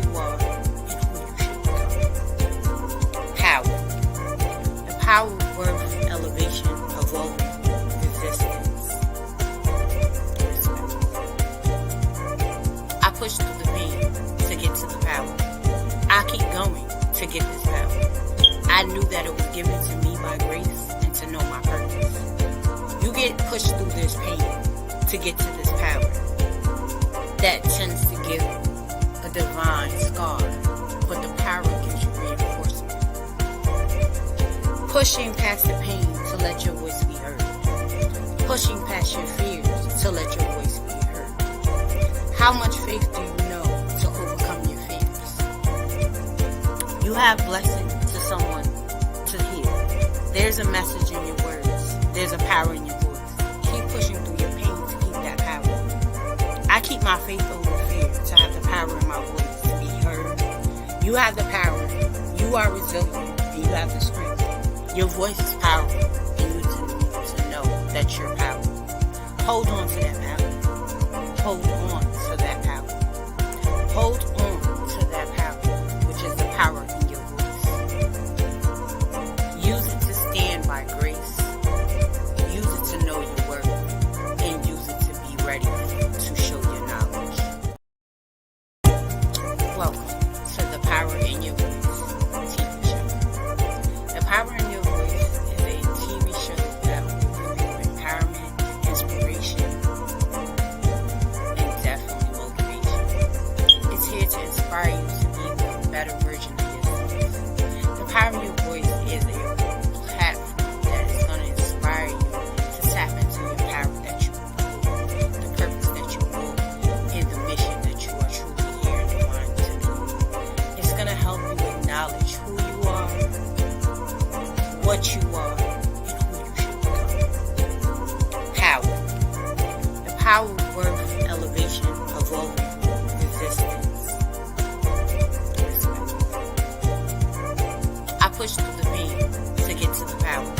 you are and who you should become. Power. The power of worth, elevation, evolving, resistance. I push through the pain to get to the power. I keep going to get this power. I knew that it was given to me by grace and to know my purpose. You get pushed through this pain to get to this power. That tends to give a divine scar, but the power gives you reinforcement. Pushing past the pain to let your voice be heard. Pushing past your fears to let your voice be heard. How much faith do you know to overcome your fears? You have blessing to someone to hear. There's a message in your words. There's a power in your voice. Keep pushing through your pain to keep that power. I keep my faith over fear to have the power in my voice to be heard. You have the power. You are resilient and you have the strength. Your voice is powerful and you need to know that you're powerful. Hold on to that power. Hold on to that power. Hold on to that power, which is the power in your voice. Use it to stand by grace. Use it to know your worth. And use it to be ready to show your knowledge. Welcome to the Power in Your Voice TV show. The Power in Your Voice is a TV show that will give you empowerment, inspiration, and definitely motivation. It's here to inspire you to be a better version of yourself. The Power in Your Voice is a platform that is going to inspire you to tap into your power that you hold, the purpose that you hold, and the mission that you are truly here in mind to do. It's going to help you acknowledge who you are, what you are, and who you should become. Power. The power of worth, elevation, evolving, resistance. I push through the pain to get to the power.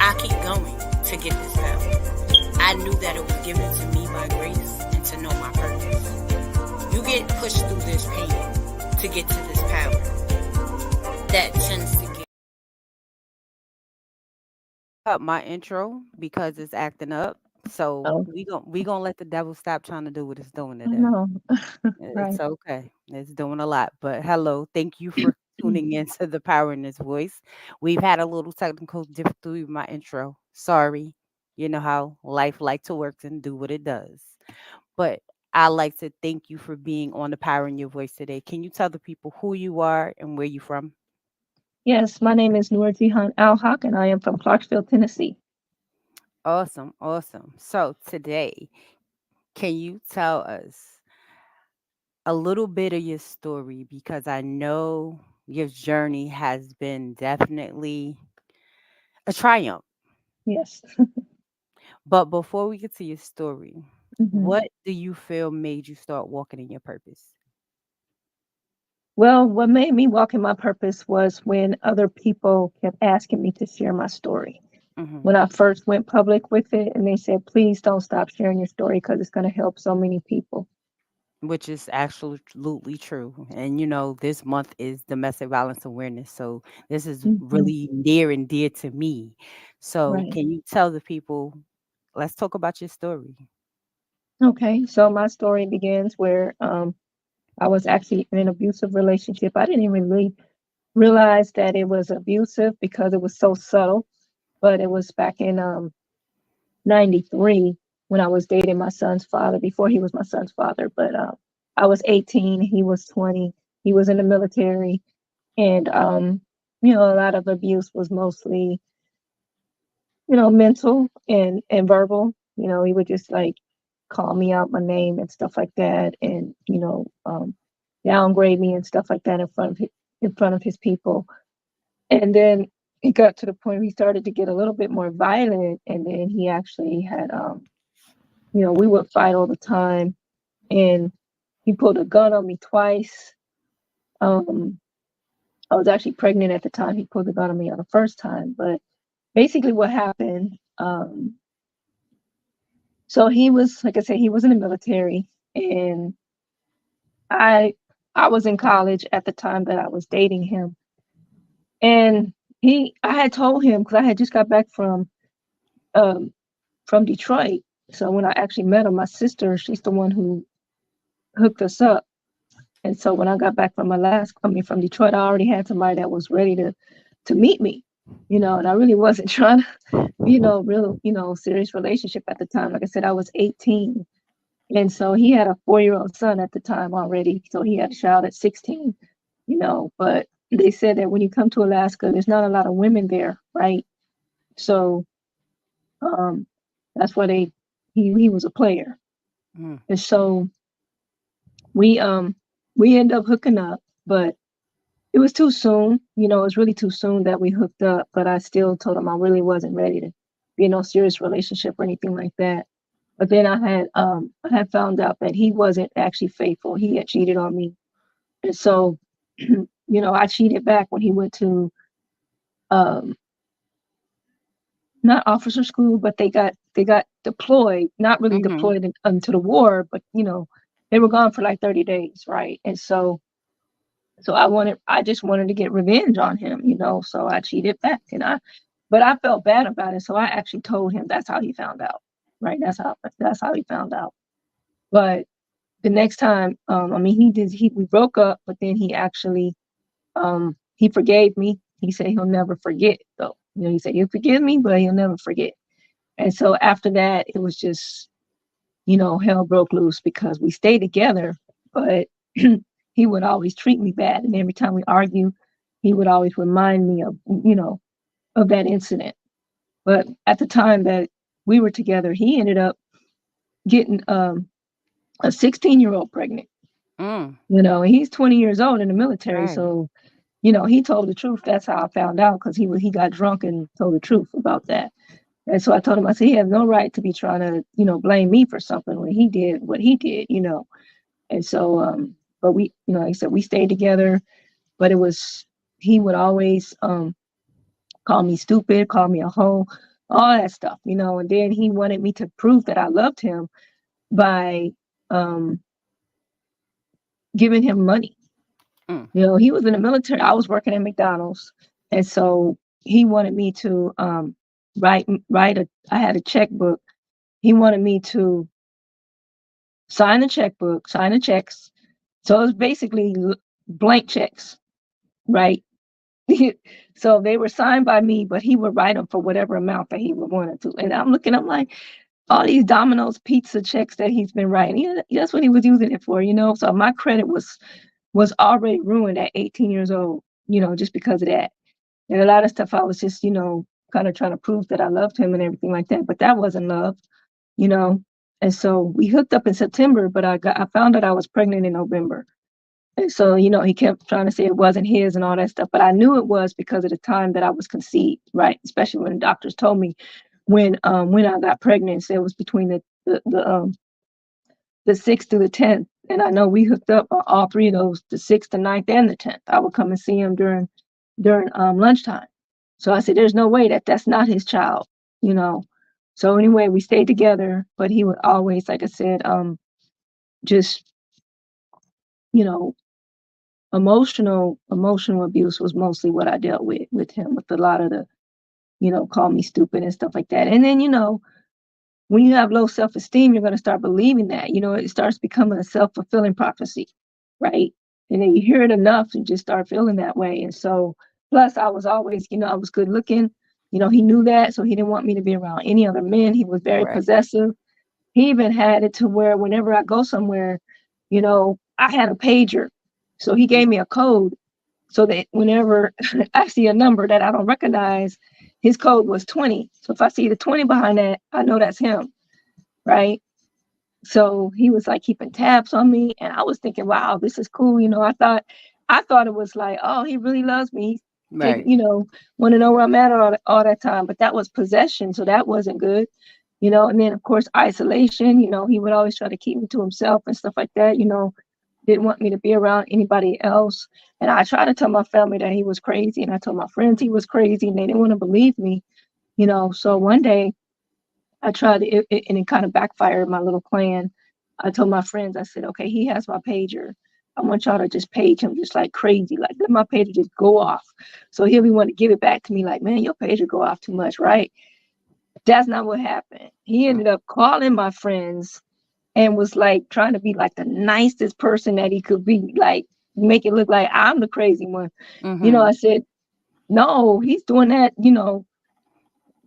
I keep going to get this power. I knew that it was given to me by grace and to know my purpose. You get pushed through this pain to get to this power. That tends to get up my intro because it's acting up. So Oh, we gonna let the devil stop trying to do what it's doing I today. know. It's Right. okay. It's doing a lot. But hello, thank you for tuning into the Power in This Voice. We've had a little technical difficulty with my intro. Sorry. You know how life like to work and do what it does. But I like to thank you for being on the Power in Your Voice today. Can you tell the people who you are and where you from? Yes, my name is Noor Jihan Alhaq, and I am from Clarksville, Tennessee. Awesome, awesome. So today, can you tell us a little bit of your story because I know your journey has been definitely a triumph. Yes. But before we get to your story, hmm what do you feel made you start walking in your purpose? Well, what made me walk in my purpose was when other people kept asking me to share my story. Hmm. When I first went public with it, and they said, please don't stop sharing your story because it's going to help so many people. Which is absolutely true. And you know, this month is domestic violence awareness. So this is hmm really near and dear to me. So Right. can you tell the people, let's talk about your story? Okay. So my story begins where I was actually in an abusive relationship. I didn't even really realize that it was abusive because it was so subtle, but it was back in 93 when I was dating my son's father before he was my son's father. But I was 18, he was 20. He was in the military, and a lot of abuse was mostly, mental and verbal. He would just like call me out my name and stuff like that, and downgrade me and stuff like that in front of his people. And then it got to the point where he started to get a little bit more violent, and then he actually had we would fight all the time, and he pulled a gun on me twice. Um, I was actually pregnant at the time he pulled the gun on me on the first time, but basically what happened, so he was, like I said, he was in the military, and I I was in college at the time that I was dating him. And I had told him, because I had just got back um, from Detroit. So when I actually met him, my sister, she's the one who hooked us up. And so when I got back from from Detroit, I already had somebody that was ready to meet me, and I really wasn't trying to, real, serious relationship at the time. Like I said, I was 18. And so he had a 4-year-old son at the time already. So he had a child at 16, but they said that when you come to Alaska, there's not a lot of women there, right? So um, that's why he was a player. Mm. And so we end up hooking up, but it was too soon. It was really too soon that we hooked up, but I still told him I really wasn't ready to be in a serious relationship or anything like that. But then I had found out that he wasn't actually faithful. He had cheated on me. And so, I cheated back when he went to um not officer school, but they got deployed, not really Mm-hmm. deployed into the war, but they were gone for like 30 days, right? And so I just wanted to get revenge on him, so I cheated back, but I felt bad about it. So I actually told him. That's how he found out, right? That's how he found out. But the next time, I mean, we broke up, but then he forgave me. He said he'll never forget, though. He said he'll forgive me, but he'll never forget. And so after that, it was just, hell broke loose because we stayed together, but he would always treat me bad. And every time we argue, he would always remind me of that incident. But at the time that we were together, he ended up getting a 16-year-old pregnant. Mm. And he's 20 years old in the military. Right. So, he told the truth. That's how I found out, because he got drunk and told the truth about that. And so I told him, I said, he has no right to be trying to, blame me for something when he did what he did. And so, but we, like I said, we stayed together, but he would always call me stupid, call me a hoe, all that stuff, and then he wanted me to prove that I loved him by um, giving him money. Mm. He was in the military. I was working at McDonald's. And so he wanted me to write I had a checkbook. He wanted me to sign the checkbook, sign the checks. So it was basically blank checks, right? So they were signed by me, but he would write them for whatever amount that he would want to. And I'm like, all these Domino's pizza checks that he's been writing. That's what he was using it for, So my credit was already ruined at 18 years old, just because of that. And a lot of stuff I was just, kind of trying to prove that I loved him and everything like that. But that wasn't love, you know. And so we hooked up in September, but I found out I was pregnant in November. And so, he kept trying to say it wasn't his and all that stuff. But I knew it was because of the time that I was conceived, right? Especially when the doctors told me when I got pregnant, so it was between the 6th through the 10th. And I know we hooked up on all three of those, the 6th, the 9th, and the 10th. I would come and see him during lunchtime. So I said, there's no way that's not his child. So anyway, we stayed together, but he would always, like I said, just, you know, emotional abuse was mostly what I dealt with him, with a lot of the, call me stupid and stuff like that. And then, when you have low self-esteem, you're going to start believing that, it starts becoming a self-fulfilling prophecy, right? And then you hear it enough, you just start feeling that way. And so, plus I was always, I was good looking, he knew that. So he didn't want me to be around any other men. He was very Right. possessive. He even had it to where whenever I go somewhere, I had a pager. So he gave me a code so that whenever I see a number that I don't recognize, his code was 20. So if I see the 20 behind that, I know that's him, right? So he was like keeping tabs on me, and I was thinking, wow, this is cool. I thought it was like, oh, he really loves me. Right. Want to know where I'm at all that time. But that was possession, so that wasn't good. And then of course isolation. He would always try to keep me to himself and stuff like that. Didn't want me to be around anybody else. And I tried to tell my family that he was crazy, and I told my friends he was crazy, and they didn't want to believe me. So one day I tried it, and it kind of backfired my little plan. I told my friends, I said, okay, he has my pager. I want y'all to just page him just like crazy. Like, let my pager just go off. So he'll be wanting to give it back to me like, man, your pager go off too much, right? That's not what happened. He ended up calling my friends and was like trying to be like the nicest person that he could be, like make it look like I'm the crazy one. I said, no, he's doing that,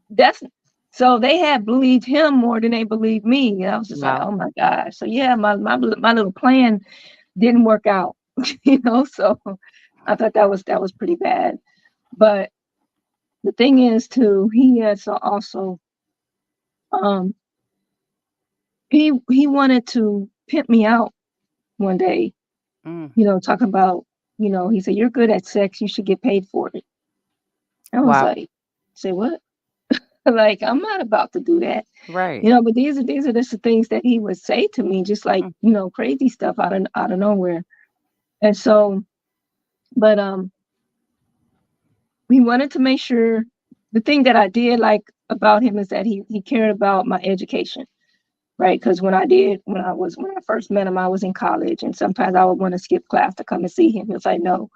that's so they had believed him more than they believed me. And I was just like, Wow. oh my gosh. So yeah, my little plan didn't work out, so I thought that was pretty bad. But the thing is too, he had also um he wanted to pimp me out one day, Mm. talking about, he said, you're good at sex, you should get paid for it. I was Wow. like, say what? Like, I'm not about to do that. Right. But these are just the things that he would say to me, just like, Mm. crazy stuff out of nowhere. And so, but he wanted to make sure, the thing that I did like about him is that he cared about my education, right? Because when I first met him, I was in college, and sometimes I would want to skip class to come and see him. He was like, no,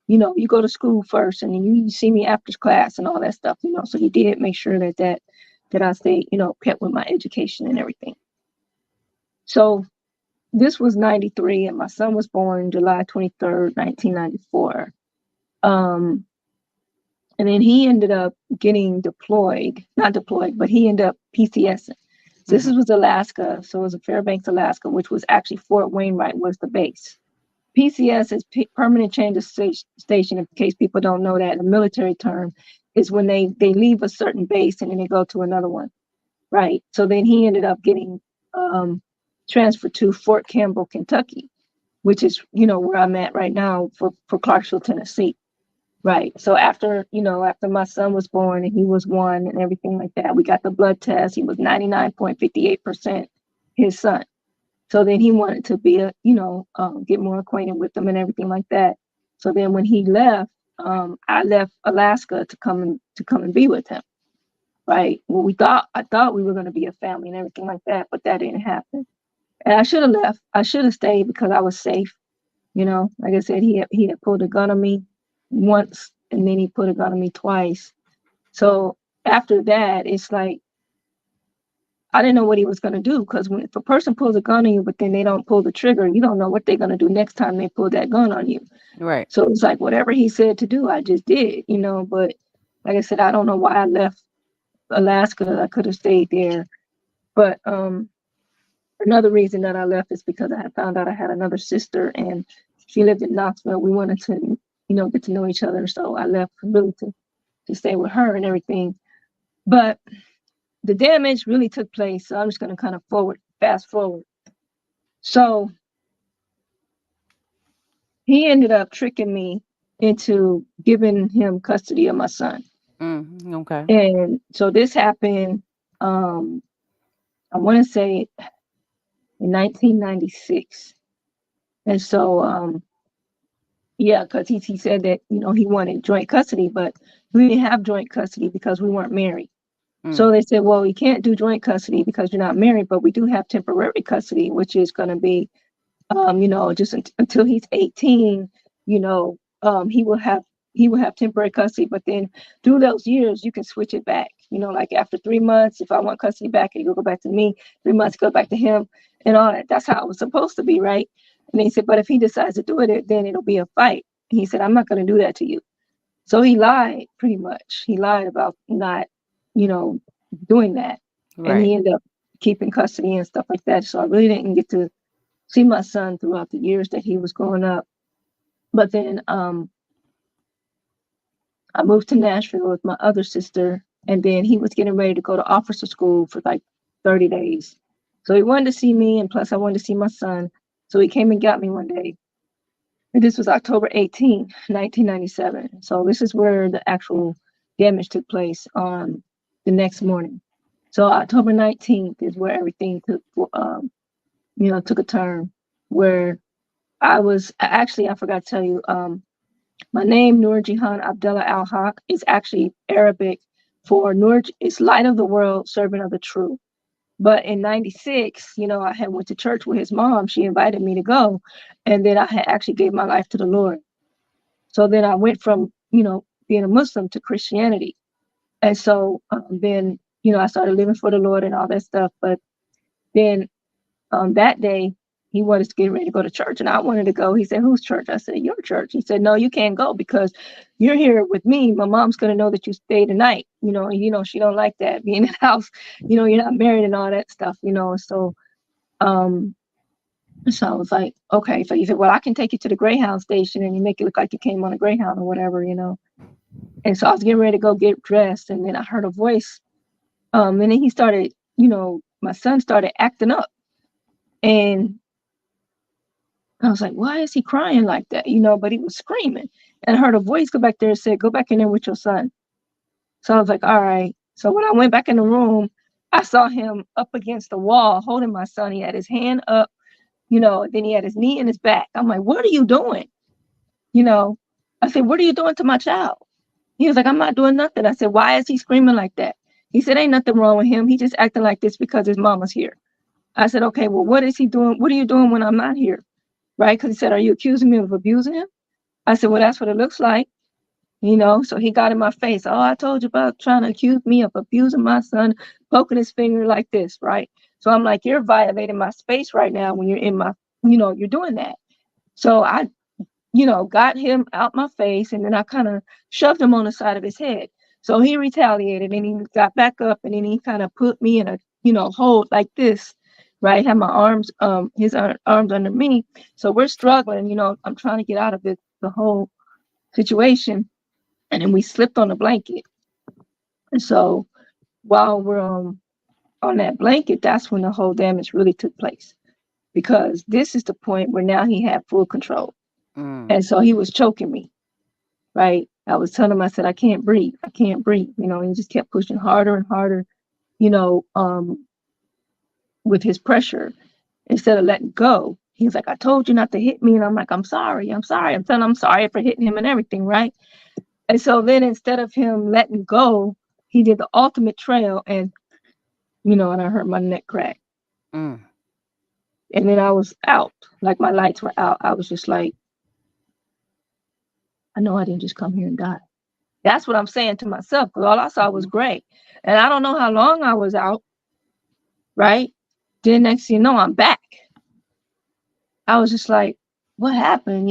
you go to school first, and then you see me after class and all that stuff, So he did make sure that I stayed, kept with my education and everything. So this was 93, and my son was born July 23rd, 1994. And then he ended up getting not deployed, but he ended up PCSing. So this was Alaska. So it was Fairbanks, Alaska, which was actually Fort Wainwright was the base. PCS is permanent change of station. In case people don't know that, a military term is when they leave a certain base and then they go to another one, right? So then he ended up getting transferred to Fort Campbell, Kentucky, which is where I'm at right now for Clarksville, Tennessee. Right. So after my son was born and he was 1 and everything like that, we got the blood test. He was 99.58% his son. So then he wanted to be get more acquainted with them and everything like that. So then when he left, I left Alaska to come and be with him. Right. Well, I thought we were going to be a family and everything like that, but that didn't happen. And I should have left. I should have stayed because I was safe. Like I said, he had pulled a gun on me once, and then he put a gun on me twice. So after that, it's like I didn't know what he was going to do, because if a person pulls a gun on you, but then they don't pull the trigger, you don't know what they're going to do next time they pull that gun on you. Right. So it's like whatever he said to do, I just did, But like I said, I don't know why I left Alaska. I could have stayed there, but another reason that I left is because I had found out I had another sister, and she lived in Knoxville. We wanted to, get to know each other. So I left really to stay with her and everything. But the damage really took place. So I'm just going to kind of fast forward. So he ended up tricking me into giving him custody of my son. Okay. And so this happened, I want to say in 1996. And so, yeah, because he said that, he wanted joint custody, but we didn't have joint custody because we weren't married. So they said, well, you can't do joint custody because you're not married, but we do have temporary custody, which is going to be, just until he's 18, he will have temporary custody. But then through those years, you can switch it back. Like after 3 months, if I want custody back, it'll go back to me. 3 months, go back to him, and all that. That's how it was supposed to be, right? And he said, but if he decides to do it, then it'll be a fight. And he said, I'm not going to do that to you. So he lied, pretty much. He lied about not, doing that. Right. And he ended up keeping custody and stuff like that. So I really didn't get to see my son throughout the years that he was growing up. But then I moved to Nashville with my other sister, and then he was getting ready to go to officer school for like 30 days. So he wanted to see me, and plus I wanted to see my son. So he came and got me one day. And this was October 18, 1997. So this is where the actual damage took place on the next morning. So October 19th is where everything took a turn, where I forgot to tell you, my name, Nur Jihan Abdullah Al-Haq, is actually Arabic for Nur, it's light of the world, servant of the true. But in 96, I had went to church with his mom. She invited me to go. And then I had actually gave my life to the Lord. So then I went from, being a Muslim to Christianity. And so then, I started living for the Lord and all that stuff. But then that day, he wanted to get ready to go to church, and I wanted to go. He said, "Whose church?" I said, "Your church." He said, "No, you can't go because you're here with me. My mom's gonna know that you stayed the night. And she don't like that being in the house. You're not married and all that stuff. Um, so I was like, okay. So he said, "Well, I can take you to the Greyhound station, and you make it look like you came on a Greyhound or whatever. And so I was getting ready to go get dressed, and then I heard a voice. And then he started, my son started acting up, and I was like, why is he crying like that? But he was screaming. And I heard a voice go back there and said, go back in there with your son. So I was like, all right. So when I went back in the room, I saw him up against the wall holding my son. He had his hand up, then he had his knee in his back. I'm like, what are you doing? I said, what are you doing to my child? He was like, I'm not doing nothing. I said, why is he screaming like that? He said, ain't nothing wrong with him. He just acting like this because his mama's here. I said, okay, well, what is he doing? What are you doing when I'm not here? Right? Because he said, are you accusing me of abusing him? I said, well, that's what it looks like. So he got in my face. Oh, I told you about trying to accuse me of abusing my son, poking his finger like this, right? So I'm like, you're violating my space right now when you're in my, you're doing that. So I, got him out my face, and then I kind of shoved him on the side of his head. So he retaliated, and he got back up, and then he kind of put me in a, hold like this, right? Had my arms, his arms under me. So we're struggling, I'm trying to get out of it, the whole situation. And then we slipped on the blanket. And so while we're on that blanket, that's when the whole damage really took place. Because this is the point where now he had full control. And so he was choking me, right? I was telling him, I said, I can't breathe. I can't breathe. He just kept pushing harder and harder, with his pressure instead of letting go. He was like, I told you not to hit me. And I'm like, I'm sorry. I'm sorry. I'm telling him I'm sorry for hitting him and everything, right? And so then instead of him letting go, he did the ultimate trail, and and I heard my neck crack. And then I was out, like my lights were out. I was just like, I know I didn't just come here and die. That's what I'm saying to myself, because all I saw was gray. And I don't know how long I was out, right? Then next thing you know, I'm back. I was just like, what happened?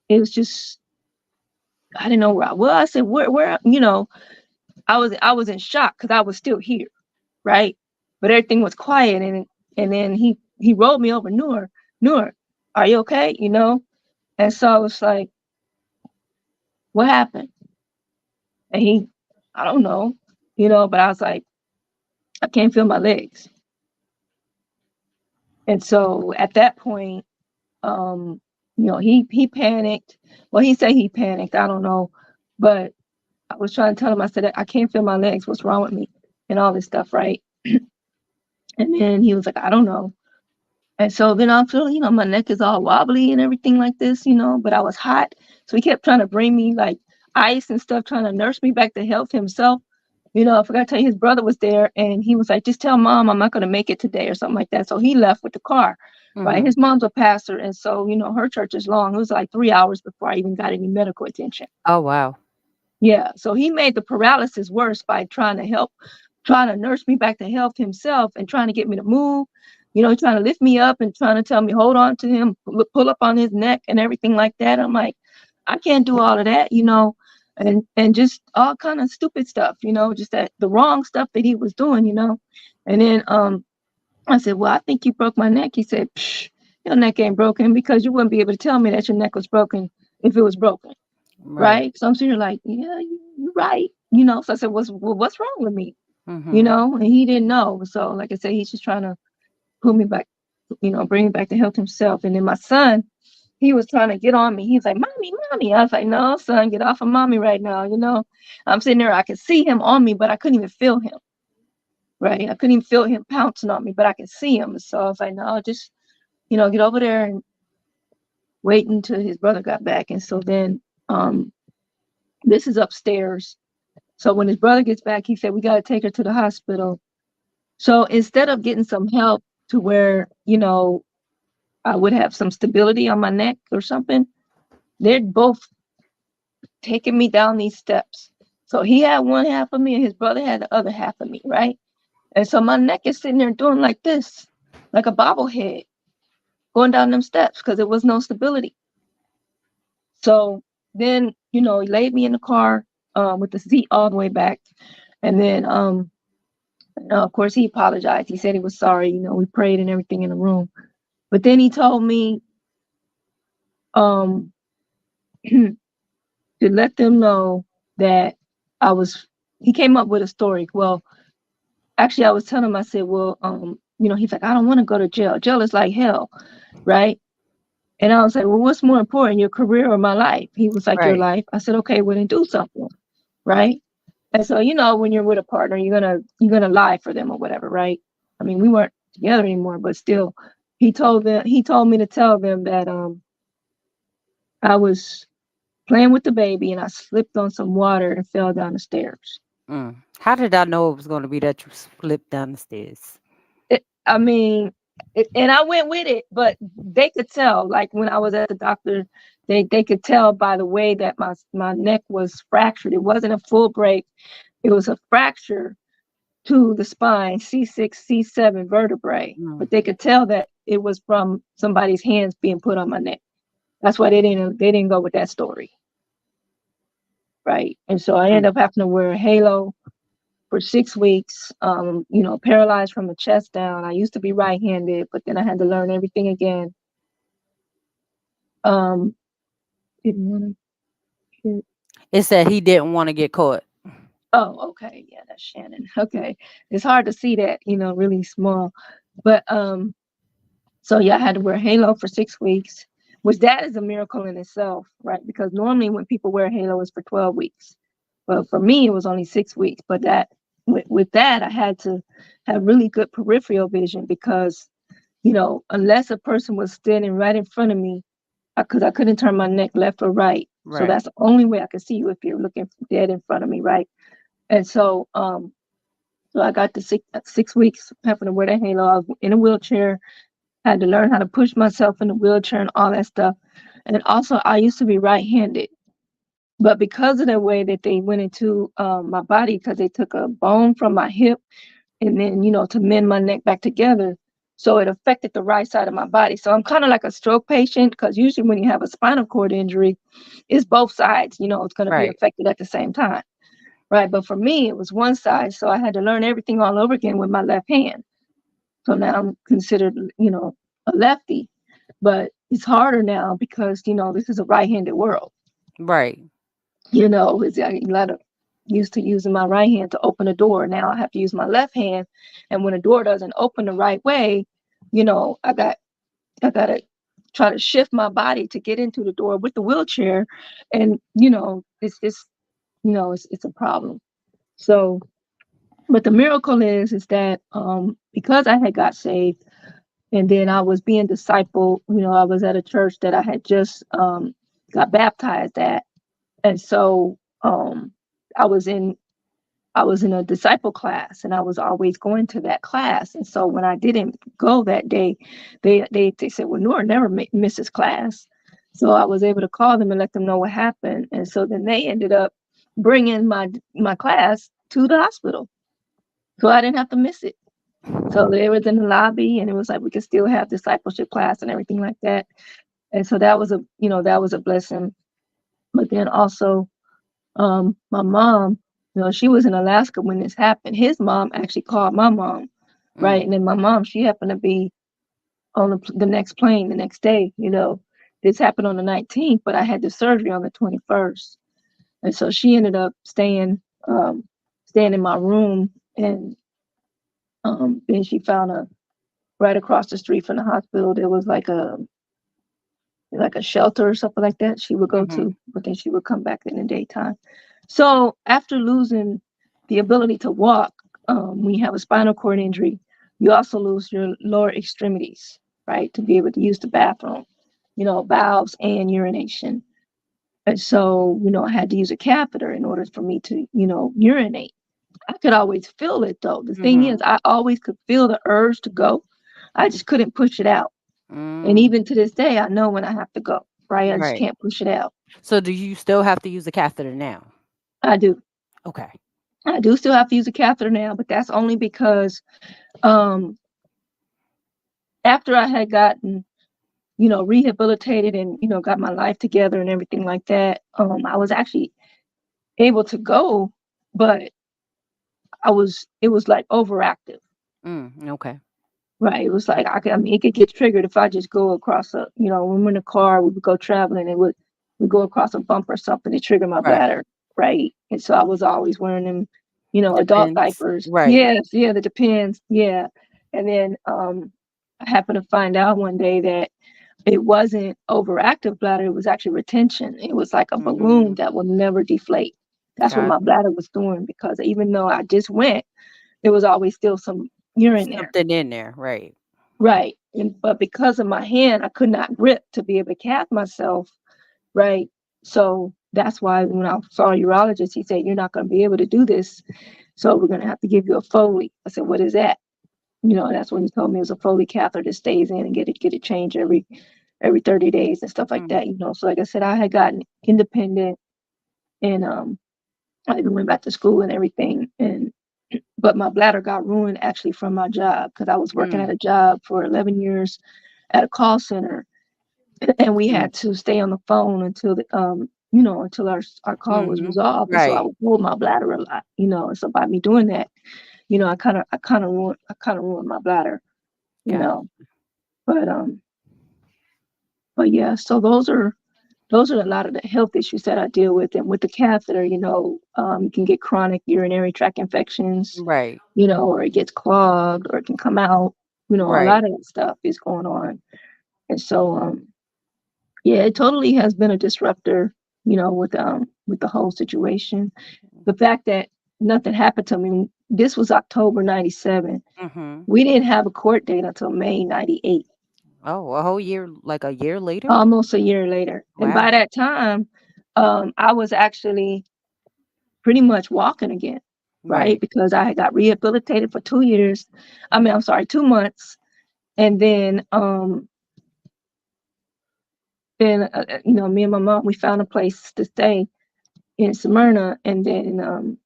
It was just, I didn't know where I was. I said, where, I was in shock because I was still here, right? But everything was quiet, and then he rolled me over. Noor, are you okay? And so I was like, what happened? And I don't know, but I was like, I can't feel my legs. And so at that point, he panicked. Well, he said he panicked. I don't know, but I was trying to tell him, I said, I can't feel my legs. What's wrong with me? And all this stuff, right? And then he was like, I don't know. And so then I feel, my neck is all wobbly and everything like this, but I was hot. So he kept trying to bring me like ice and stuff, trying to nurse me back to health himself. I forgot to tell you, his brother was there, and he was like, just tell mom I'm not going to make it today or something like that. So he left with the car, right? His mom's a pastor. And so, her church is long. It was like 3 hours before I even got any medical attention. Oh, wow. Yeah. So he made the paralysis worse by trying to nurse me back to health himself, and trying to get me to move, trying to lift me up and trying to tell me, hold on to him, pull up on his neck and everything like that. I'm like, I can't do all of that, and just all kind of stupid stuff, just that the wrong stuff that he was doing, And then I said, well, I think you broke my neck. He said, your neck ain't broken, because you wouldn't be able to tell me that your neck was broken if it was broken. Right. So I'm sitting here like, yeah, you're right. So I said, what's wrong with me? And he didn't know. So like I said, he's just trying to pull me back, bring me back to health himself. And then my son, he was trying to get on me. He's like, mommy. I was like, no, son, get off of mommy right now. I'm sitting there. I could see him on me, but I couldn't even feel him. Right. I couldn't even feel him pouncing on me, but I could see him. So I was like, no, just, get over there and wait until his brother got back. And so then, this is upstairs. So when his brother gets back, he said, we got to take her to the hospital. So instead of getting some help to where, I would have some stability on my neck or something, they're both taking me down these steps. So he had one half of me and his brother had the other half of me, right? And so my neck is sitting there doing like this, like a bobblehead, going down them steps because there was no stability. So then, he laid me in the car with the seat all the way back. And then, of course, he apologized. He said he was sorry. We prayed and everything in the room. But then he told me to let them know that he came up with a story. Well, actually, I was telling him, I said, well, he's like, I don't want to go to jail. Jail is like hell, right? And I was like, well, what's more important, your career or my life? He was like, your Right. life. I said, okay, well, then do something, right? And so, when you're with a partner, you're gonna lie for them or whatever, right? I mean, we weren't together anymore, but still, he told me to tell them that I was playing with the baby and I slipped on some water and fell down the stairs. How did I know it was going to be that you slipped down the stairs? I mean, and I went with it, but they could tell, like when I was at the doctor, they could tell by the way that my neck was fractured. It wasn't a full break. It was a fracture to the spine, C6, C7 vertebrae. But they could tell that it was from somebody's hands being put on my neck. That's why they didn't go with that story. Right. And so I ended up having to wear a halo for 6 weeks, paralyzed from the chest down. I used to be right-handed, but then I had to learn everything again. Didn't want to. It said he didn't want to get caught. Oh, okay. Yeah, that's Shannon. Okay. It's hard to see that, really small. But so yeah, I had to wear a halo for 6 weeks, which that is a miracle in itself, right? Because normally when people wear a halo, it's for 12 weeks. But for me, it was only 6 weeks. But that with that, I had to have really good peripheral vision because, unless a person was standing right in front of me, because I couldn't turn my neck left or right. So that's the only way I could see you if you're looking dead in front of me, right? And so, so I got the 6 weeks having to wear that halo. I was in a wheelchair, had to learn how to push myself in the wheelchair and all that stuff. And also, I used to be right-handed. But because of the way that they went into my body, because they took a bone from my hip and then, to mend my neck back together, so it affected the right side of my body. So I'm kind of like a stroke patient because usually when you have a spinal cord injury, it's both sides, it's going to be affected at the same time. Right. But for me, it was one side. So I had to learn everything all over again with my left hand. So now I'm considered, a lefty. But it's harder now because, this is a right-handed world. Right. It's a lot of used to using my right hand to open a door. Now I have to use my left hand. And when a door doesn't open the right way, I got to try to shift my body to get into the door with the wheelchair. And, it's just, it's a problem. So, but the miracle is that because I had got saved and then I was being discipled, I was at a church that I had just got baptized at. And so I was in a disciple class and I was always going to that class. And so when I didn't go that day, they said, well, Nora never misses class. So I was able to call them and let them know what happened. And so then they ended up bringing my class to the hospital. So I didn't have to miss it. So they was in the lobby and it was like, we could still have discipleship class and everything like that. And so that was a blessing. But then also my mom, she was in Alaska when this happened. His mom actually called my mom, right? And then my mom, she happened to be on the next plane the next day. This happened on the 19th, but I had the surgery on the 21st. And so she ended up staying in my room. And then she found right across the street from the hospital, there was like a shelter or something like that she would go to, but then she would come back in the daytime. So after losing the ability to walk, when you have a spinal cord injury, you also lose your lower extremities, right? To be able to use the bathroom, bowels and urination. And so, I had to use a catheter in order for me to, urinate. I could always feel it though. The thing is, Mm-hmm. I always could feel the urge to go. I just couldn't push it out. And Mm, even to this day, I know when I have to go, right? I just right. can't push it out. So do you still have to use a catheter now? I do. Okay. I do still have to use a catheter now, but that's only because um, after I had gotten, rehabilitated and, got my life together and everything like that, I was actually able to go, but it was like overactive. Okay. Right. It was like I mean, it could get triggered if I just go across when we're in a car, we would go traveling, we go across a bump or something to trigger my Right. bladder, right? And so I was always wearing them, adult Depends. diapers. Right. Yes, yeah, that depends. Yeah. And then I happened to find out one day that it wasn't overactive bladder, it was actually retention. It was like a balloon Mm, that will never deflate. That's what got my bladder was doing because even though I just went, there was always still some urine there. something in there. Right. Right. But because of my hand, I could not grip to be able to cath myself. Right. So that's why when I saw a urologist, he said, "You're not going to be able to do this. So we're going to have to give you a Foley." I said, "What is that?" And that's when he told me it was a Foley catheter that stays in and get it changed every 30 days and stuff like Mm, that. So like I said, I had gotten independent and I even went back to school and everything. But my bladder got ruined actually from my job because I was working at mm, a job for 11 years at a call center, and we mm, had to stay on the phone until until our call was mhm. resolved. And so I Right. would hold my bladder a lot, and so by me doing that, I kind of ruined my bladder, you Got know. But but yeah, so those are a lot of the health issues that I deal with, and with the catheter, you can get chronic urinary tract infections, right. or it gets clogged, or it can come out. A Right. lot of that stuff is going on, and so yeah, it totally has been a disruptor, with the whole situation. The fact that nothing happened to me. This was October '97. Mhm. We didn't have a court date until May '98, Oh, a whole year, like a year later? almost a year later. And Wow. by that time, I was actually pretty much walking again, right? Right. Because I had got rehabilitated for 2 years. I mean, I'm sorry, 2 months, and then me and my mom, we found a place to stay in Smyrna, and then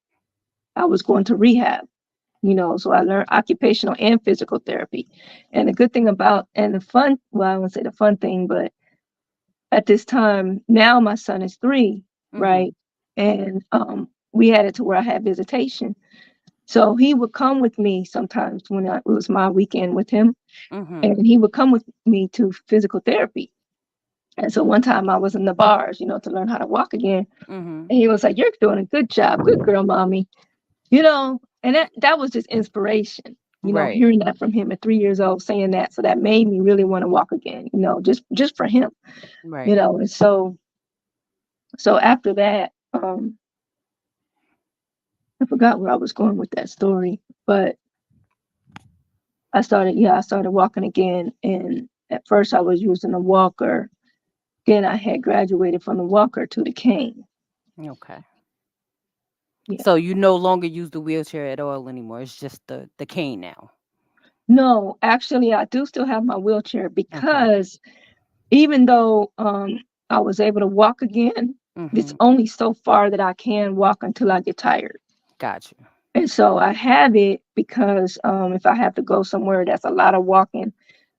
I was going to rehab. So I learned occupational and physical therapy. And the good thing about, and the fun, well, I won't say the fun thing, but at this time, now my son is 3, Mhm. right? And we had it to where I had visitation. So he would come with me sometimes when it was my weekend with him, Mhm. and he would come with me to physical therapy. And so one time I was in the bars, to learn how to walk again. Mhm. And he was like, "You're doing a good job. Good girl, mommy." And that was just inspiration, Right. hearing that from him at 3 years old, saying that. So that made me really want to walk again, just for him, Right. and so after that, I forgot where I was going with that story, but I started walking again. And at first I was using a walker. Then I had graduated from the walker to the cane. Okay. Yeah. So you no longer use the wheelchair at all anymore. It's just the cane now. No, actually, I do still have my wheelchair Okay. because even though I was able to walk again, it's Mhm. only so far that I can walk until I get tired. Got you. And so I have it because if I have to go somewhere that's a lot of walking,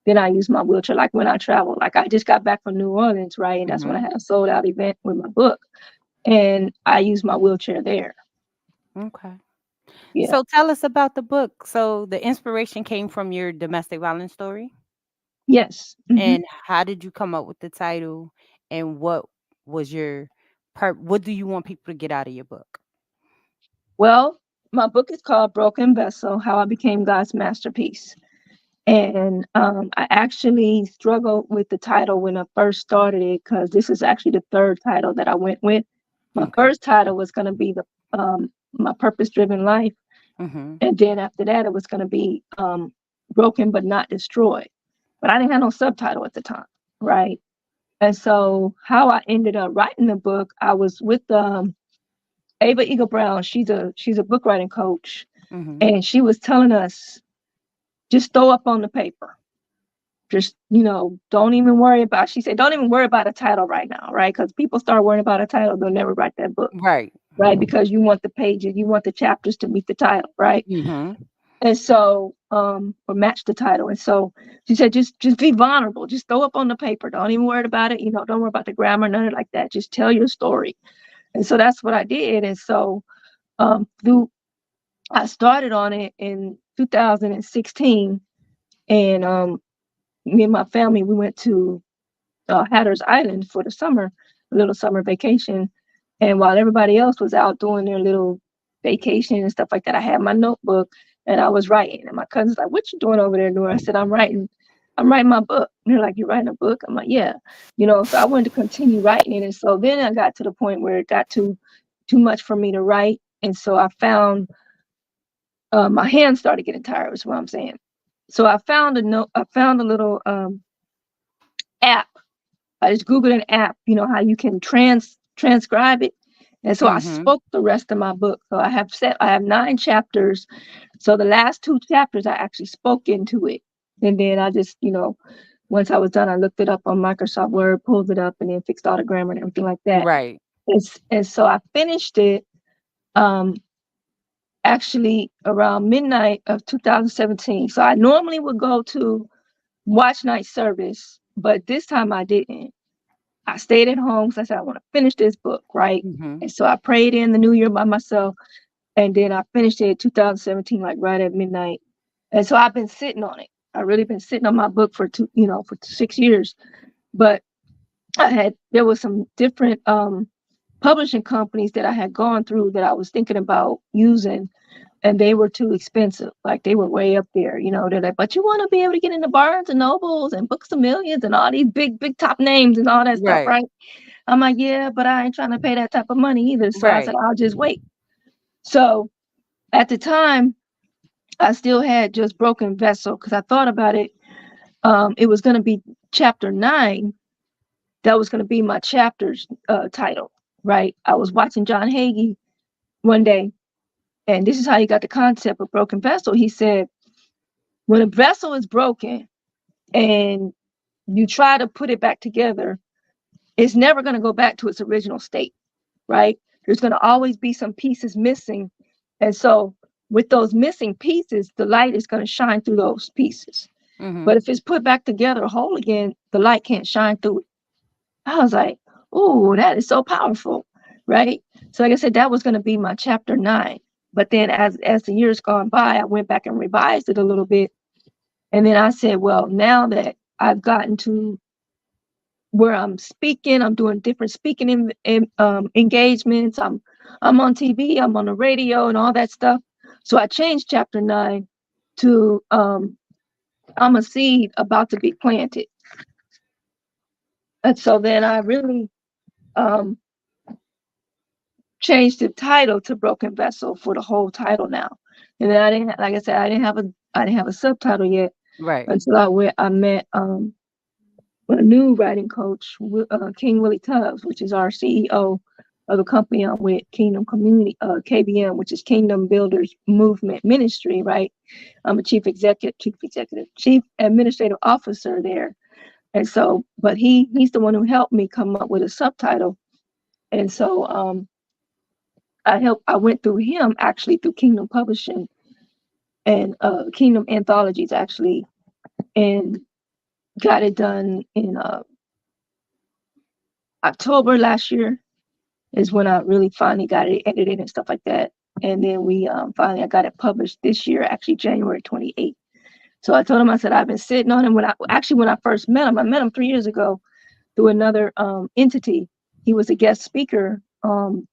then I use my wheelchair. Like when I travel, like I just got back from New Orleans, right? And that's when I Mhm. had a sold out event with my book. And I use my wheelchair there. Okay. Yeah. So tell us about the book. So the inspiration came from your domestic violence story, Yes. and how did you come up with the title, and what was your what do you want people to get out of your book? Well, my book is called Broken Vessel: How I Became God's Masterpiece. And I actually struggled with the title when I first started it because this is actually the third title that I went with. My Okay. first title was going to be my purpose driven life, Mhm. and then after that it was going to be Broken but Not Destroyed. But I didn't have no subtitle at the time, right? And so how I ended up writing the book, I was with Ava Eagle Brown. She's a book writing coach, Mm-hmm. and she was telling us, just throw up on the paper. Just, don't even worry about, she said, don't even worry about a title right now, right? Because people start worrying about a title, they'll never write that book, Right. right? Because you want the pages, you want the chapters to meet the title, right? Mm-hmm. And so, or match the title. And so she said, just be vulnerable. Just throw up on the paper. Don't even worry about it. Don't worry about the grammar, none of it like that. Just tell your story. And so that's what I did. And so, I started on it in 2016, and me and my family, we went to Hatteras Island for the summer, a little summer vacation. And while everybody else was out doing their little vacation and stuff like that, I had my notebook and I was writing. And my cousin's like, "What you doing over there, Nora?" I said, I'm writing my book." And they're like, "You're writing a book?" I'm like, "Yeah." So I wanted to continue writing it. And so then I got to the point where it got too much for me to write. And so I found my hands started getting tired, is what I'm saying. So I found a little app. I just Googled an app, how you can transcribe it. And so I Mm-hmm. spoke the rest of my book. So I have 9 chapters. So the last 2 chapters I actually spoke into it. And then I just, once I was done, I looked it up on Microsoft Word, pulled it up, and then fixed all the grammar and everything like that. Right. And so I finished it um actually around midnight of 2017. So I normally would go to watch night service, but this time I didn't. I stayed at home because I said, I want to finish this book, right? Mm-hmm. And so I prayed in the new year by myself. And then I finished it in 2017, like right at midnight. And so I've been sitting on it. I really been sitting on my book for 6 years. But there was some different publishing companies that I had gone through that I was thinking about using, and they were too expensive. Like they were way up there, they're like, "But you want to be able to get into Barnes and Nobles and Books a Millions and all these big top names and all that stuff, Right. right?" I'm like, "Yeah, but I ain't trying to pay that type of money either." So I said, Right. "I'll just wait." So at the time, I still had just Broken Vessel because I thought about it. It was going to be chapter 9. That was going to be my chapter's title, right? I was watching John Hagee one day, and this is how he got the concept of broken vessel. He said, when a vessel is broken and you try to put it back together, it's never going to go back to its original state, right? There's going to always be some pieces missing. And so with those missing pieces, the light is going to shine through those pieces. Mm-hmm. But if it's put back together whole again, the light can't shine through it. I was like, "Oh, that is so powerful," right? So like I said, that was going to be my chapter 9. But then as the years gone by, I went back and revised it a little bit. And then I said, well, now that I've gotten to where I'm speaking, I'm doing different speaking engagements. I'm on TV, I'm on the radio and all that stuff. So I changed chapter 9 to I'm a seed about to be planted. And so then I really um, changed the title to Broken Vessel for the whole title now. And then I didn't, like I said, I didn't have a subtitle yet Right. until I met a new writing coach, King Willie Tubbs, which is our CEO of the company I'm with, Kingdom Community, KBM, which is Kingdom Builders Movement Ministry, right? I'm a chief administrative officer there. And so, but he's the one who helped me come up with a subtitle. And so I went through him actually through Kingdom Publishing and Kingdom Anthologies actually, and got it done in October last year is when I really finally got it edited and stuff like that. And then we finally I got it published this year, actually January 28th. So I told him, I said, I've been sitting on him when I first met him. I met him 3 years ago through another entity. He was a guest speaker on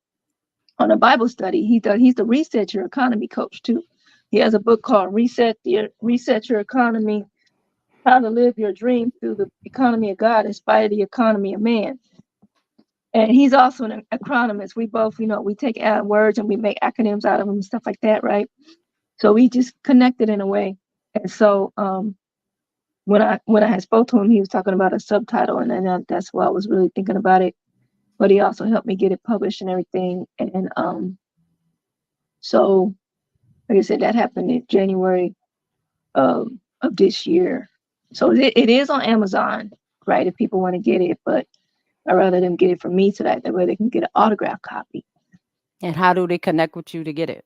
a Bible study. He's the Reset Your Economy coach too. He has a book called Reset Your Economy: How to Live Your Dream Through the Economy of God in Spite of the Economy of Man. And he's also an acronomist. We both, we take words and we make acronyms out of them and stuff like that, right? So we just connected in a way. And so when I had spoke to him, he was talking about a subtitle, and then that's why I was really thinking about it. But he also helped me get it published and everything. And so like I said, that happened in January of this year. So it is on Amazon, right? If people want to get it, but I'd rather them get it from me so that way they can get an autographed copy. And how do they connect with you to get it?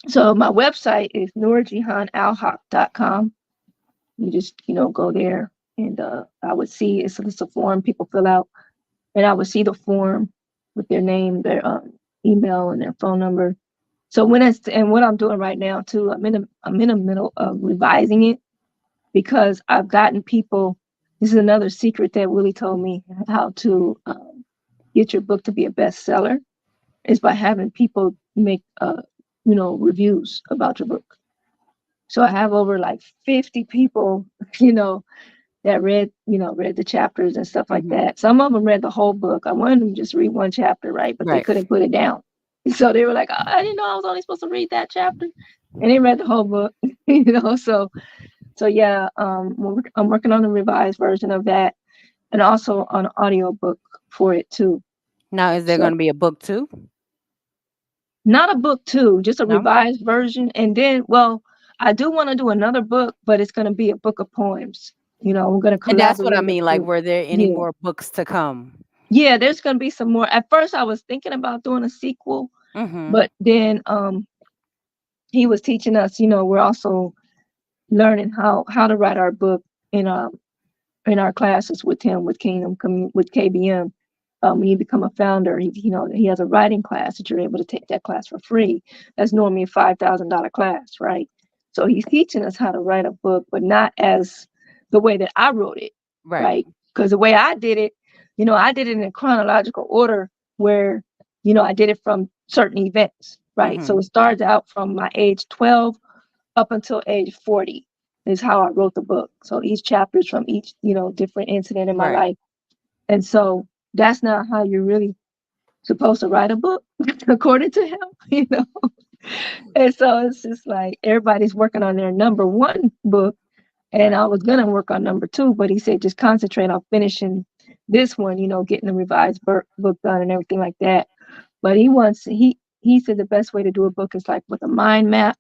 So my website is noorjihanalhaq.com. You just, go there, and I would see it's a form people fill out, and I would see the form with their name, their email, and their phone number. So what I'm doing right now too, I'm in the middle of revising it, because I've gotten people. This is another secret that Willie told me how to get your book to be a bestseller, is by having people make reviews about your book. So I have over like 50 people, that read the chapters and stuff like Mhm. that. Some of them read the whole book. I wanted them to just read one chapter, right? But they Right. couldn't put it down. So they were like, "Oh, I didn't know I was only supposed to read that chapter." And they read the whole book, So yeah, I'm working on a revised version of that, and also on an audio book for it too. Now, is there So going to be a book too? not a book too, just a No? revised version. And then, well, I do want to do another book, but it's going to be a book of poems. We're going to And that's what I collaborate. mean. Like, were there any Yeah. more books to come? Yeah, there's going to be some more. At first, I was thinking about doing a sequel, Mm-hmm. but then he was teaching us, we're also learning how to write our book in our classes with him, with with KBM. When you become a founder, he has a writing class that you're able to take that class for free. That's normally a $5,000 class, right? So he's teaching us how to write a book, but not as the way that I wrote it, Right. right? Because the way I did it, I did it in a chronological order where, I did it from certain events, right? So Mm-hmm. it starts out from my age 12 up until age 40 is how I wrote the book. So each chapter is from each, different incident in my Right. life. And so that's not how you're really supposed to write a book, according to him. And so it's just like everybody's working on their number one book. And Right. I was going to work on number two, but he said, just concentrate on finishing this one, getting the revised book done and everything like that. But he said the best way to do a book is like with a mind map.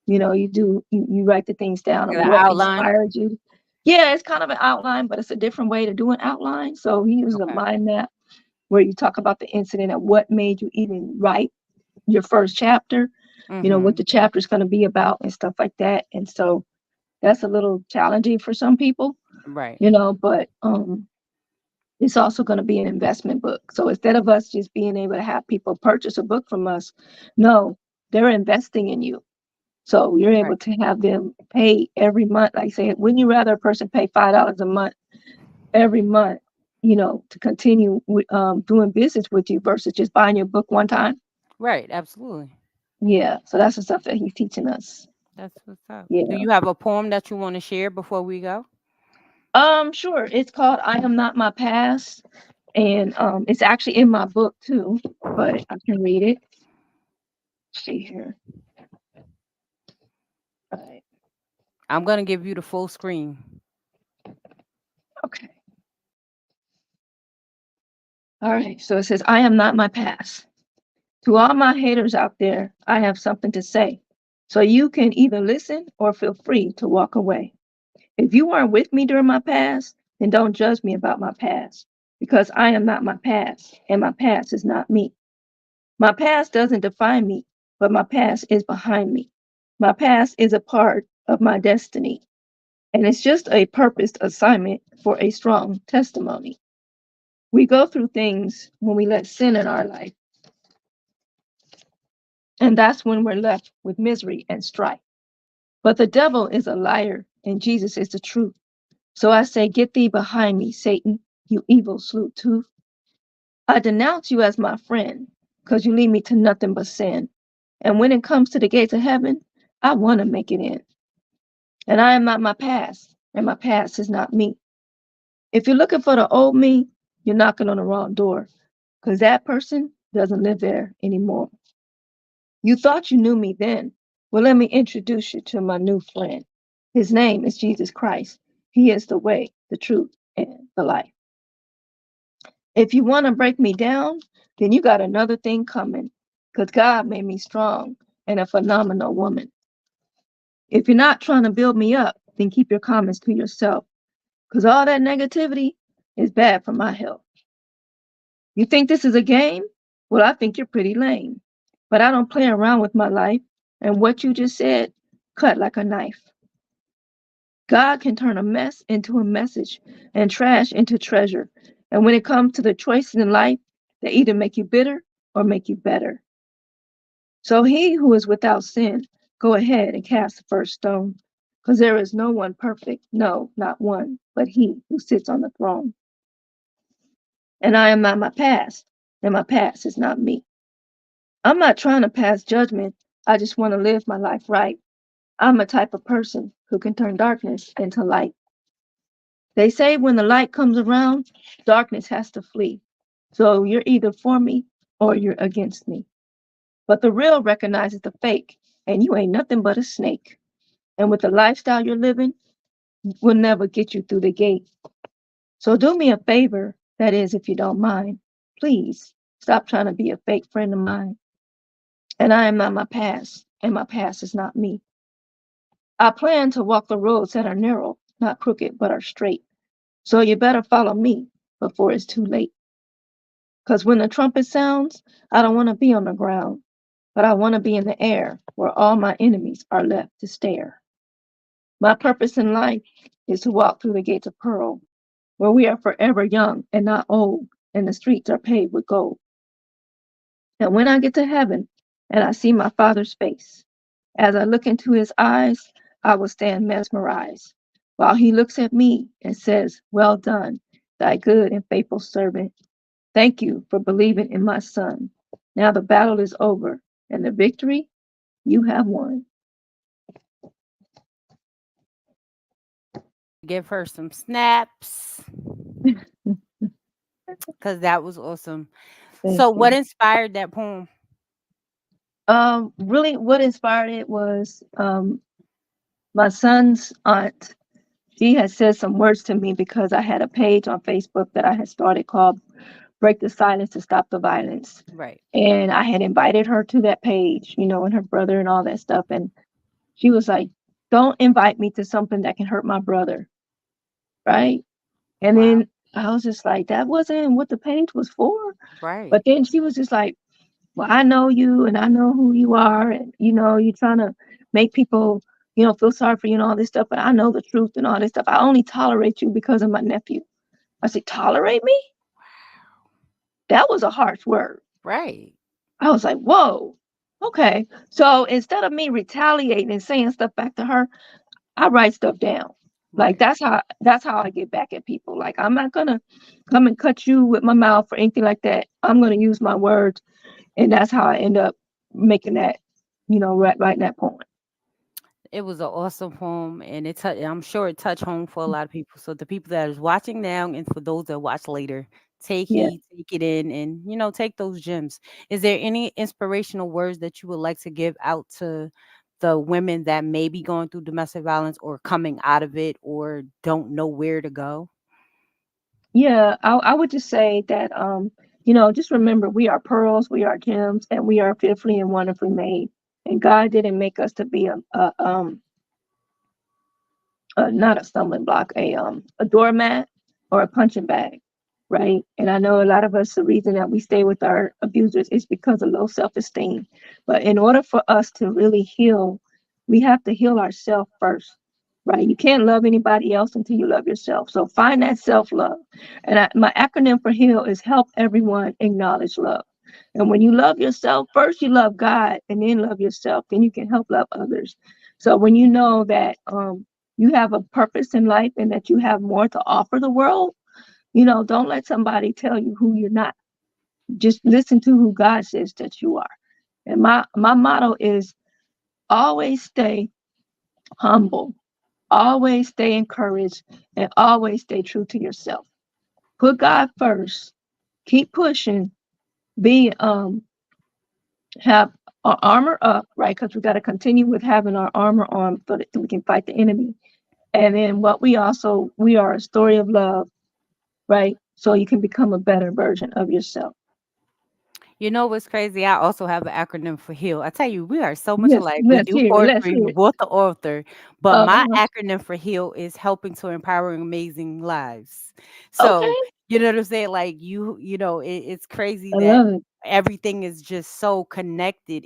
You write the things down of The what outline. inspired you. Yeah, it's kind of an outline, but it's a different way to do an outline. So he uses a Okay. mind map where you talk about the incident and what made you even write your first chapter, what Mm-hmm. the chapter is going to be about and stuff like that. And so that's a little challenging for some people, Right. but it's also going to be an investment book. So instead of us just being able to have people purchase a book from us, no, they're investing in you. So you're Right. able to have them pay every month. Like I said, wouldn't you rather a person pay $5 a month every month, to continue doing business with you versus just buying your book one time? Right. Absolutely. Yeah. So that's the stuff that he's teaching us. That's what's up. Do Yeah. you have a poem that you want to share before we go? Sure. It's called I Am Not My Past. And it's actually in my book too, but I can read it. Let's see here. All right. I'm going to give you the full screen. Okay. All right. So it says, I am not my past. To all my haters out there, I have something to say. So you can either listen or feel free to walk away. If you weren't with me during my past, then don't judge me about my past, because I am not my past, and my past is not me. My past doesn't define me, but my past is behind me. My past is a part of my destiny, and it's just a purposed assignment for a strong testimony. We go through things when we let sin in our life, and that's when we're left with misery and strife. But the devil is a liar, and Jesus is the truth. So I say, get thee behind me, Satan, you evil sloot tooth. I denounce you as my friend, because you lead me to nothing but sin. And when it comes to the gates of heaven, I want to make it in. And I am not my past, and my past is not me. If you're looking for the old me, you're knocking on the wrong door, because that person doesn't live there anymore. You thought you knew me then. Well, let me introduce you to my new friend. His name is Jesus Christ. He is the way, the truth, and the life. If you want to break me down, then you got another thing coming, because God made me strong and a phenomenal woman. If you're not trying to build me up, then keep your comments to yourself, because all that negativity is bad for my health. You think this is a game? Well, I think you're pretty lame. But I don't play around with my life, and what you just said cut like a knife. God can turn a mess into a message and trash into treasure. And when it comes to the choices in life, they either make you bitter or make you better. So he who is without sin, go ahead and cast the first stone, because there is no one perfect, no, not one, but he who sits on the throne. And I am not my past, and my past is not me. I'm not trying to pass judgment. I just want to live my life right. I'm a type of person who can turn darkness into light. They say when the light comes around, darkness has to flee. So you're either for me or you're against me. But the real recognizes the fake, and you ain't nothing but a snake. And with the lifestyle you're living, will never get you through the gate. So do me a favor, that is, if you don't mind. Please stop trying to be a fake friend of mine. And I am not my past, and my past is not me. I plan to walk the roads that are narrow, not crooked, but are straight. So you better follow me before it's too late. Because when the trumpet sounds, I don't want to be on the ground, but I want to be in the air where all my enemies are left to stare. My purpose in life is to walk through the gates of pearl, where we are forever young and not old, and the streets are paved with gold. And when I get to heaven and I see my Father's face, as I look into his eyes, I will stand mesmerized, while he looks at me and says, "Well done, thy good and faithful servant. Thank you for believing in my son. Now the battle is over, and the victory you have won." Give her some snaps because that was awesome. Thank So, what you. inspired that poem? Really, what inspired it was my son's aunt. She had said some words to me because I had a page on Facebook that I had started called Break the Silence to Stop the Violence. Right. And I had invited her to that page, and her brother and all that stuff. And she was like, "Don't invite me to something that can hurt my brother." Right. And Wow. then I was just like, that wasn't what the page was for. Right. But then she was just like, "Well, I know you and I know who you are. And, you're trying to make people, feel sorry for you and all this stuff. But I know the truth and all this stuff. I only tolerate you because of my nephew." I said, "Tolerate me?" That was a harsh word. Right. I was like, whoa, okay. So instead of me retaliating and saying stuff back to her, I write stuff down. Like Right. that's how I get back at people. Like, I'm not gonna come and cut you with my mouth or anything like that. I'm gonna use my words, and that's how I end up making that, writing that poem. It was an awesome poem, and I'm sure it touched home for a lot of people. So the people that is watching now, and for those that watch later, take Yeah. heed, take it in, and take those gems. Is there any inspirational words that you would like to give out to the women that may be going through domestic violence or coming out of it or don't know where to go? Yeah, I would just say that just remember, we are pearls, we are gems, and we are fearfully and wonderfully made. And God didn't make us to be not a stumbling block, a doormat or a punching bag, right? And I know a lot of us, the reason that we stay with our abusers is because of low self-esteem. But in order for us to really heal, we have to heal ourselves first, right? You can't love anybody else until you love yourself. So find that self-love. And my acronym for HEAL is help everyone acknowledge love. And when you love yourself, first you love God and then love yourself, then you can help love others. So when you know that you have a purpose in life and that you have more to offer the world, don't let somebody tell you who you're not. Just listen to who God says that you are. And my motto is always stay humble, always stay encouraged, and always stay true to yourself. Put God first. Keep pushing. Be have our armor up, right? Because we got to continue with having our armor on so that we can fight the enemy. And then we are a story of love, right? So you can become a better version of yourself. You know what's crazy? I also have an acronym for HEAL. I tell you, we are so much Yes, alike. We let's do hear it. Let's poetry, hear we're it. both the author, but my Uh-huh. acronym for HEAL is helping to empower amazing lives. So, Okay. you know what I'm saying? Like it's crazy I that love it. everything is just so connected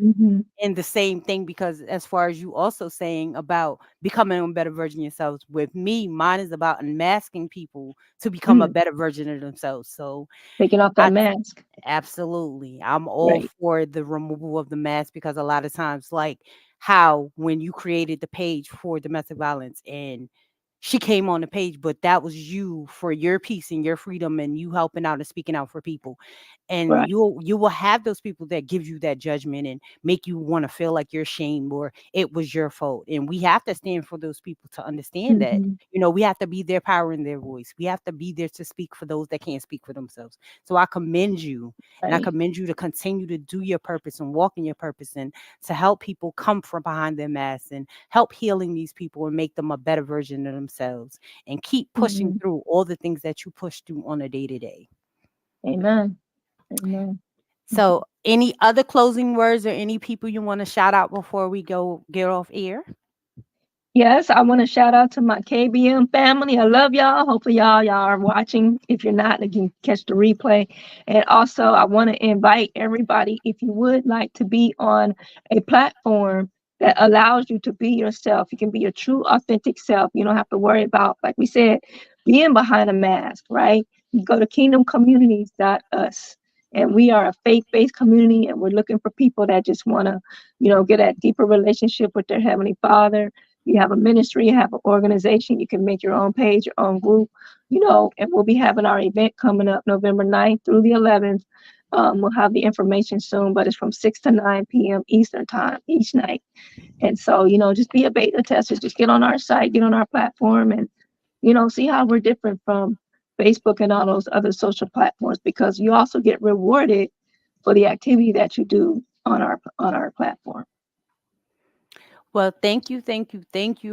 Mm-hmm. in the same thing, because as far as you also saying about becoming a better version of yourselves, with me, mine is about unmasking people to become a Mm. better version of themselves. So Taking off I that mask. absolutely. I'm all Right. for the removal of the mask, because a lot of times, like how when you created the page for domestic violence and she came on the page, but that was you for your peace and your freedom and you helping out and speaking out for people. And Right. you will have those people that give you that judgment and make you want to feel like you're ashamed or it was your fault. And we have to stand for those people to understand that, Mm-hmm. we have to be their power and their voice. We have to be there to speak for those that can't speak for themselves. So I commend you, and I Right. commend you to continue to do your purpose and walk in your purpose and to help people come from behind their masks and help healing these people and make them a better version of themselves and keep pushing Mm-hmm. through all the things that you push through on a day to day. Amen. Amen. So, any other closing words or any people you want to shout out before we go get off air? Yes, I want to shout out to my KBM family. I love y'all. Hopefully y'all are watching. If you're not, you can catch the replay. And also I want to invite everybody, if you would like to be on a platform that allows you to be yourself. You can be your true authentic self. You don't have to worry about, like we said, being behind a mask, right? You go to kingdomcommunities.us. And we are a faith-based community, and we're looking for people that just want to, get a deeper relationship with their Heavenly Father. You have a ministry, you have an organization, you can make your own page, your own group, and we'll be having our event coming up November 9th through the 11th. We'll have the information soon, but it's from 6 to 9 p.m. Eastern time each night. And so, just be a beta tester, just get on our site, get on our platform, and, see how we're different from Facebook and all those other social platforms, because you also get rewarded for the activity that you do on our platform. Well, thank you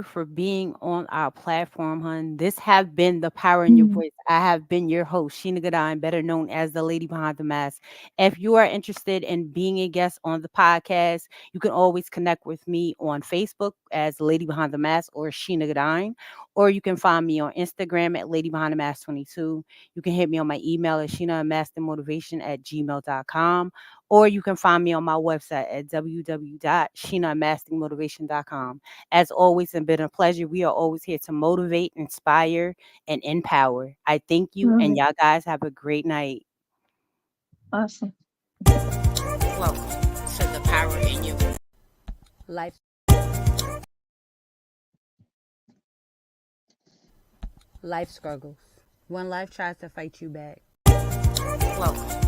for being on our platform, hun. This have been the Power in Your Mm. Voice. I have been your host, Sheena Godine, better known as the Lady Behind the Mask. If you are interested in being a guest on the podcast, you can always connect with me on Facebook as Lady Behind the Mask or Sheena Godine, or you can find me on Instagram at Lady Behind the Mask 22. You can hit me on my email at sheenamastermotivation@gmail.com, or you can find me on my website at www.sheenamastermotivation.com. As always, it's been a pleasure. We are always here to motivate, inspire, and empower. I thank you, Love and it. y'all guys have a great night. Awesome. Welcome to the Power in Your Voice. Life, life struggles. When life tries to fight you back. Welcome